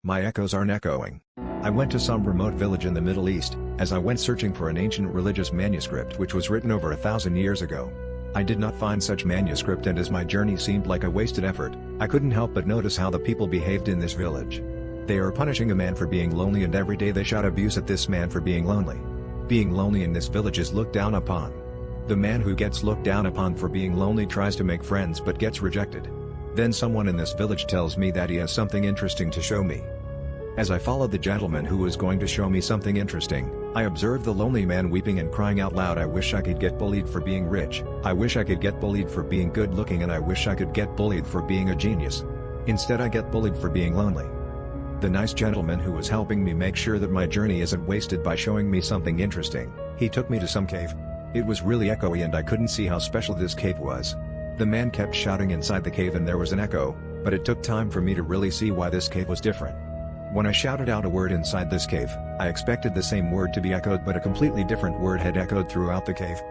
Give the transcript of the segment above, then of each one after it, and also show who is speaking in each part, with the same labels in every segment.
Speaker 1: My echoes aren't echoing. I went to some remote village in the Middle East, as I went searching for an ancient religious manuscript which was written over 1,000 years ago. I did not find such manuscript, and as my journey seemed like a wasted effort, I couldn't help but notice how the people behaved in this village. They are punishing a man for being lonely, and every day they shout abuse at this man for being lonely. Being lonely in this village is looked down upon. The man who gets looked down upon for being lonely tries to make friends but gets rejected. Then someone in this village tells me that he has something interesting to show me. As I followed the gentleman who was going to show me something interesting, I observed the lonely man weeping and crying out loud, "I wish I could get bullied for being rich, I wish I could get bullied for being good looking, and I wish I could get bullied for being a genius. Instead I get bullied for being lonely." The nice gentleman who was helping me make sure that my journey isn't wasted by showing me something interesting, he took me to some cave. It was really echoey and I couldn't see how special this cave was. The man kept shouting inside the cave and there was an echo, but it took time for me to really see why this cave was different. When I shouted out a word inside this cave, I expected the same word to be echoed, but a completely different word had echoed throughout the cave.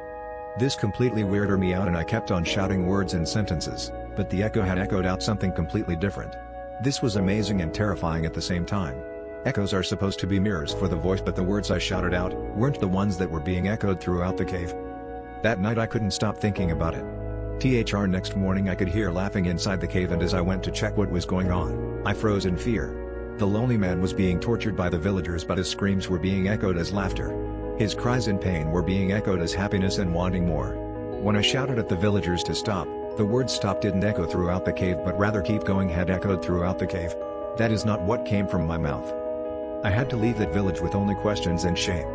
Speaker 1: This completely weirded me out and I kept on shouting words and sentences, but the echo had echoed out something completely different. This was amazing and terrifying at the same time. Echoes are supposed to be mirrors for the voice, but the words I shouted out weren't the ones that were being echoed throughout the cave. That night I couldn't stop thinking about it. Next morning I could hear laughing inside the cave, and as I went to check what was going on, I froze in fear. The lonely man was being tortured by the villagers, but his screams were being echoed as laughter. His cries in pain were being echoed as happiness and wanting more. When I shouted at the villagers to stop, the word stop didn't echo throughout the cave, but rather keep going had echoed throughout the cave. That is not what came from my mouth. I had to leave that village with only questions and shame.